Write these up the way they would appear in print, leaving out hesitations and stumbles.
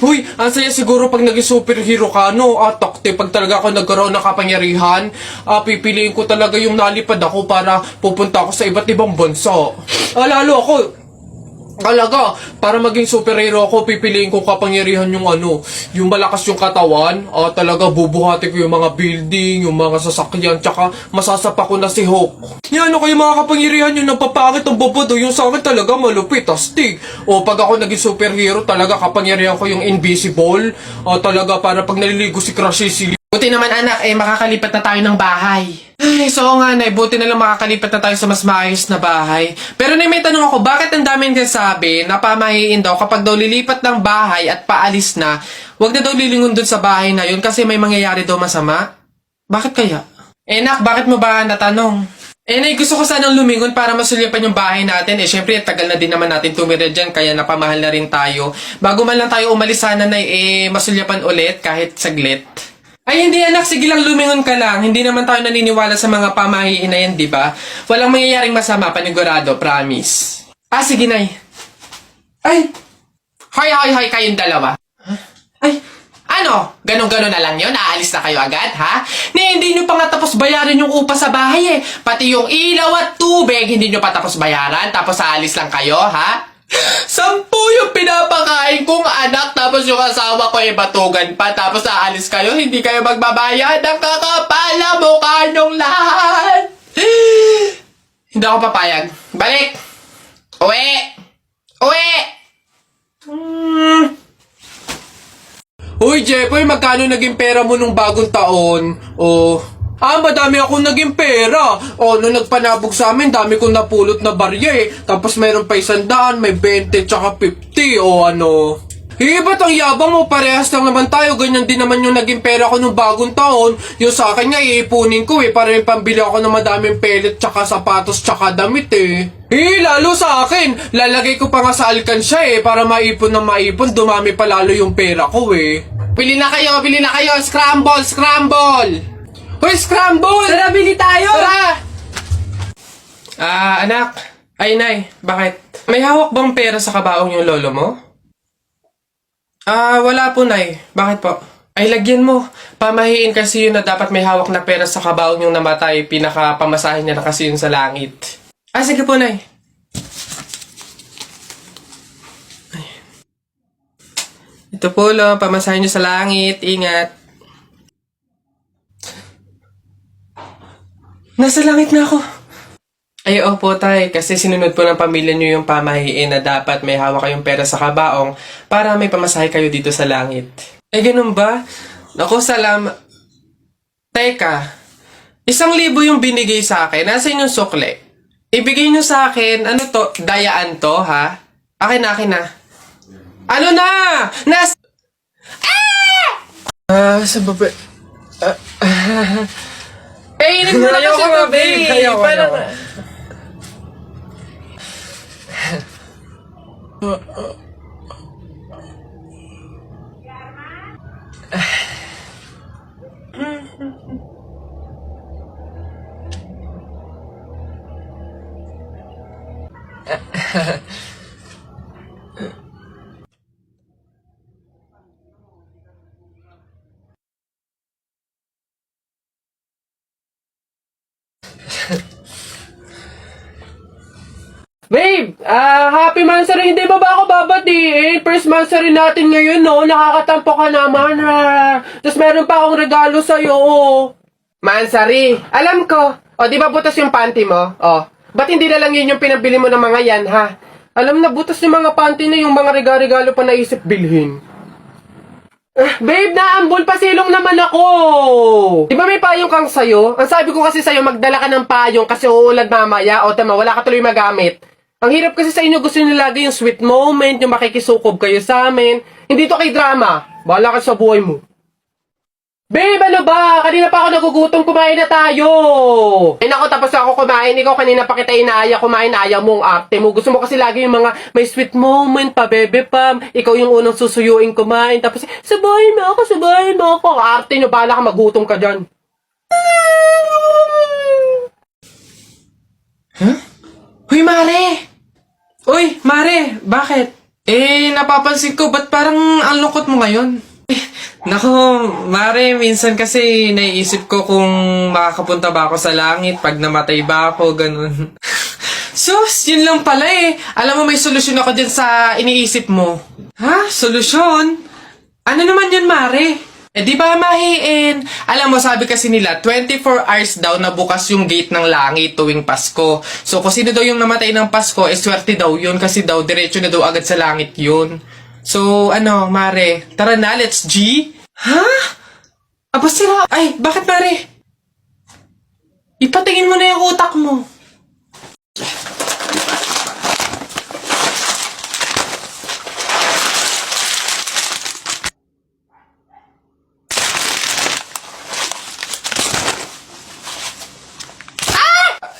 Huy, ang saya siguro pag naging superhero ka, no? Takte, pag talaga ako nagkaroon ng kapangyarihan, pipiliin ko talaga yung nalipad ako para pupunta ako sa iba't ibang bansa. Lalo ako, talaga, para maging superhero ako, pipiliin ko kapangyarihan yung yung malakas yung katawan, talaga bubuhati ko yung mga building, yung mga sasakyan, tsaka masasapa ko na si Hulk. Yan, kayo mga kapangyarihan yung napapangit ang bobodo, yung sa akin talaga malupit, astig. Pag ako naging superhero, talaga kapangyarihan ko yung invisible, talaga para pag naliligo si Crush si buti naman anak, makakalipat na tayo ng bahay. Ay, so nga nay, buti na lang makakalipat na tayo sa mas maayos na bahay. Pero may tanong ako, bakit ang daming nagsasabi na pamahiin daw kapag daw lilipat ng bahay at paalis na, wag na daw lilingon dun sa bahay na yun kasi may mangyayari daw masama? Bakit kaya? Nak, bakit mo ba natanong? Nay, gusto ko sanang lumingon para masulyapan yung bahay natin. Syempre, tagal na din naman natin tumira dyan, kaya napamahal na rin tayo. Bago man lang tayo umalis sana na masulyapan ulit kahit saglit. Ay, hindi anak. Sige lang, lumingon ka lang. Hindi naman tayo naniniwala sa mga pamahiin na yan, di ba? Walang mangyayaring masama, panigurado, promise. Sige, nay. Ay! Hoy, kayong dalawa. Ay, ano? Ganon-ganon na lang yun? Aalis na kayo agad, ha? Hindi nyo pa nga tapos bayaran yung upa sa bahay, Pati yung ilaw at tubig, hindi nyo pa tapos bayaran, tapos aalis lang kayo, ha? 10 yung pinapakain kong anak, tapos yung asawa ko batugan pa, tapos aalis kayo, hindi kayo magbabayad. Ang kakapal na mukha nyong lahat. Hindi ako papayag. Balik! Uwi! Uy, Jepoy, magkano naging pera mo nung bagong taon? Madami akong naging pera. Nung nagpanabog sa amin, dami kong napulot na barya Tapos meron pa 100, may 20, tsaka 50, ba't ang yabang mo? Parehas lang naman tayo. Ganyan din naman yung naging pera ko nung bagong taon. Yung sa akin nga, iipunin ko para yung pambili ako ng madaming pellet, tsaka sapatos, tsaka damit lalo sa akin. Lalagay ko pa nga sa alkansya para maipon na maipon. Dumami pa lalo yung pera ko Bili na kayo! Scramble! Hoy, scramble! Tara, bili tayo! Tara! Anak. Ay, nay. Bakit? May hawak bang pera sa kabaong yung lolo mo? Wala po, nay. Bakit po? Ay, lagyan mo. Pamahiin kasi yun na dapat may hawak na pera sa kabaong yung namatay. Pinakapamasahin niya na kasi yun sa langit. Sige po, nay. Ay. Ito po, lo. Pamasahin niyo sa langit. Ingat. Nasa langit na ako. Ay, opo, tay. Kasi sinunod po ng pamilya niyo yung pamahiin na dapat may hawak kayong pera sa kabaong para may pamasahe kayo dito sa langit. Ganun ba? Naku, Teka. 1,000 yung binigay sa akin. Nasa yung sukle? Ibigay niyo sa akin, dayaan to, ha? Akin na. Ano na? Sa baba... Kainin mo na kasi ito, babe. Ayoko. Babe, happy Mansari. Hindi ba ako babatiin? First Mansari natin ngayon, Nakakatampo ka naman, Tapos meron pa akong regalo sa'yo, Mansari, alam ko. Di ba butas yung panty mo? Ba't hindi na lang yun yung pinabili mo ng mga yan, ha? Alam na, butas yung mga panty na yung mga regalo pa naisip bilhin. Babe, naambol pa silong naman ako. Di ba may payong kang sayo? Ang sabi ko kasi sa'yo, magdala ka ng payong kasi uulad mamaya. Tama, wala ka tuloy magamit. Ang hirap kasi sa inyo, gusto nyo lagi yung sweet moment, yung makikisukob kayo sa amin. Hindi to kay drama. Bahala ka sa buhay mo. Babe, ano ba? Kanina pa ako nagugutom, kumain na tayo. Naku, tapos ako kumain. Ikaw kanina pa kita inaaya, kumain, ayaw mong arte mo. Gusto mo kasi lagi yung mga may sweet moment pa, bebe pam. Ikaw yung unang susuyuin kumain. Tapos, sabahin mo ako. Arte nyo, bahala ka, magutom ka dyan. Huh? Uy, Mare! Bakit? Napapansin ko, ba't parang ang lungkot mo ngayon? Nako, Mare, minsan kasi naiisip ko kung makakapunta ba ako sa langit pag namatay ba ako, ganun. Sus, yun lang pala eh. Alam mo, may solusyon ako dyan sa iniisip mo. Ha? Solusyon? Ano naman yun, Mare? Di ba mahiin? Alam mo, sabi kasi nila, 24 hours daw na bukas yung gate ng langit tuwing Pasko. So, kung sino daw yung namatay ng Pasko, swerte daw yun kasi daw, diretso na daw agad sa langit yun. So, Mare, tara na, let's G? Ha? Aba sira. Ay, bakit, Mare? Ipatingin mo na yung utak mo.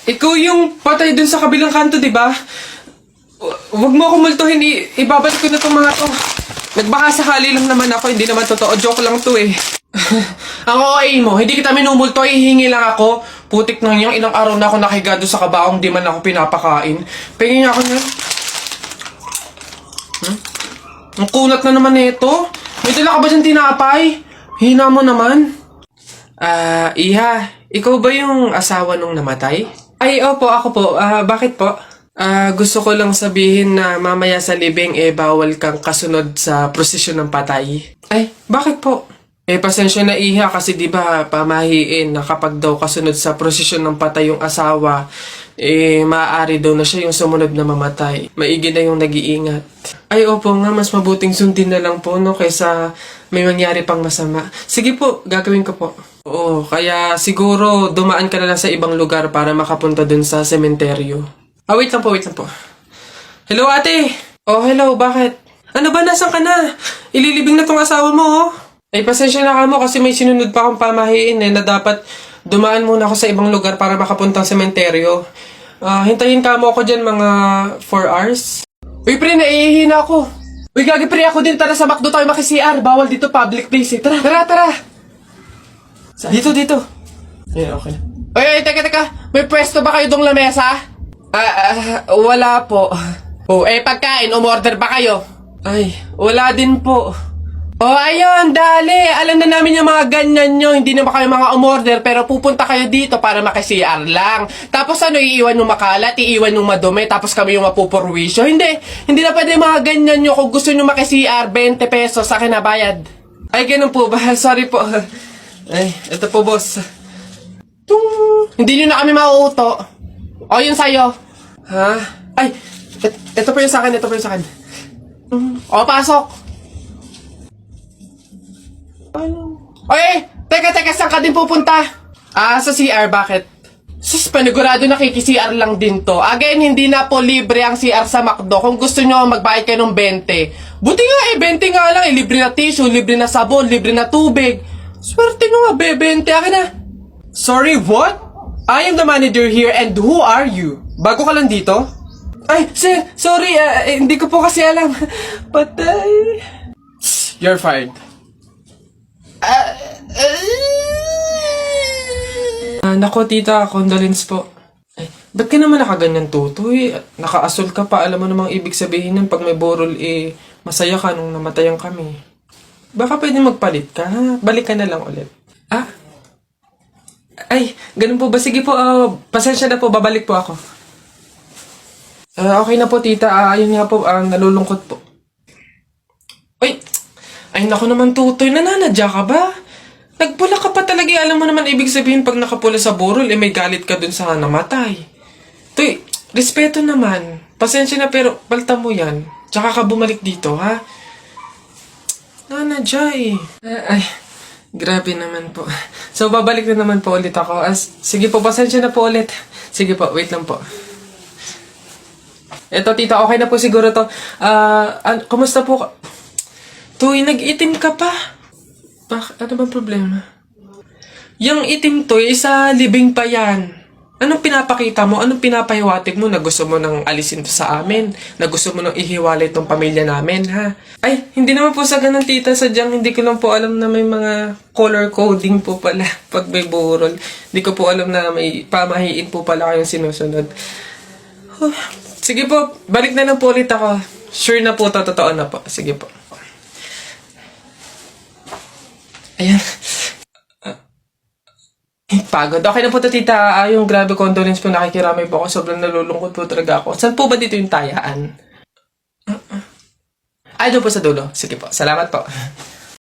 Ikaw yung patay dun sa kabilang kanto, di ba? Huwag mo ako multuhin, ibabalik ko na tong mga to. Nagbaka sakali lang naman ako, hindi naman totoo. Joke lang to eh. Ang OA mo, hindi kita minumulto, hihingi lang ako. Putik nang yung ilang araw na ako nakahiga doon sa kabaong, di man ako pinapakain. Pingin ako niyan. Ang kunat na naman nito. May dala ka ba dyan tinapay? Hina mo naman. Iha, ikaw ba yung asawa nung namatay? Ay, opo, ako po. Bakit po? Gusto ko lang sabihin na mamaya sa libing, bawal kang kasunod sa prosesyon ng patay. Ay, bakit po? Pasensya na Iha kasi di ba pamahiin na kapag daw kasunod sa prosesyon ng patay yung asawa, maaari daw na siya yung sumunod na mamatay. Maigi na yung nag-iingat. Ay, opo nga, mas mabuting sundin na lang po, no, kaysa may mangyari pang masama. Sige po, gagawin ko po. Oo, kaya siguro dumaan ka na lang sa ibang lugar para makapunta dun sa sementeryo. Wait lang po. Hello, ate! Oh, hello, bakit? Ano ba, nasan ka na? Ililibing na tong asawa mo, oh. Ay, pasensya na ka mo kasi may sinunod pa akong pamahiin na dapat dumaan muna ako sa ibang lugar para makapunta sa sementeryo. Hintayin ka mo ako dyan mga 4 hours. Uy, pre, naihihina ako. Uy, gagi pre, ako din. Tara sa McDo tayo maki-CR. Bawal dito, public place eh. Tara. Dito. Yeah, okay na. Uy, teka. May pwesto ba kayo dong lamesa? Wala po. Oh, pagkain, umorder ba kayo? Ay, wala din po. Oh, ayun, dali. Alam na namin yung mga ganyan nyo. Hindi na ba kayo mga umorder, pero pupunta kayo dito para maki-CR lang. Tapos iiwan yung makalat, iiwan yung madumi, tapos kami yung mapupurwisyo. Hindi na pwede mga ganyan nyo. Kung gusto nyo maki-CR, 20 pesos, sa akin na bayad. Ay, ganun po ba? Sorry po. Ay, ito po, boss. Hindi nyo na kami mauuto. O, yun sa'yo. Ha? Ay, ito po yung sa akin. O, pasok. Oy, teka, saan ka din pupunta? Sa CR, bakit? Sus, panigurado nakiki-CR lang din to. Again, hindi na po libre ang CR sa McDo. Kung gusto nyo, magbayad kayo ng 20. Buti nga 20 nga lang. Libre na tissue, libre na sabon, libre na tubig. Swerte nyo nga, 20. Akin na. Sorry, what? I am the manager here and who are you? Bago ka lang dito? Ay, sir, sorry, hindi ko po kasi alam. Patay. You're fired. Nako tita, condolence po. Ay, ba't ka naman nakaganyan tutoy? Naka-asol ka pa, alam mo namang ibig sabihin nun pag may borol masaya ka nung namatayan kami. Baka pwede magpalit ka, ha? Balik ka na lang ulit. Ay, ganun po ba? Sige po, pasensya na po, babalik po ako. Okay na po tita, ayun nga po, nalulungkot po. Ay, naku naman tutoy, nananadya ka ba? Nagpula ka pa talaga, alam mo naman ibig sabihin pag nakapula sa burol, may galit ka dun sa namatay. Tuy, respeto naman. Pasensya na pero palta mo yan. Tsaka ka bumalik dito, ha? Nanadya eh. Ay, grabe naman po. So, babalik na naman po ulit ako. Sige po, pasensya na po ulit. Sige po, wait lang po. Eto, tita, okay na po siguro to. Kumusta po? Tuy, nag-itim ka pa. Ano bang problema? Yung itim to, sa libing pa yan. Anong pinapakita mo? Anong pinapahiwatig mo na gusto mo nang alisin to sa amin? Na gusto mo nang ihiwalay tong pamilya namin, ha? Ay, hindi naman po sa ganun, tita. Sadyang hindi ko lang po alam na may mga color coding po pala pag may burol. Hindi ko po alam na may pamahiin po pala kayong sinusunod. Sige po, balik na lang po ulit ako. Sure na po to, totoo na po. Sige po. Ayan. Pagod. Okay na po to, tita. Yung grabe condolence po, nakikiramay po ako. Sobrang nalulungkot po talaga ako. Saan po ba dito yung tayaan? Ay, doon po sa dulo. Sige po. Salamat po.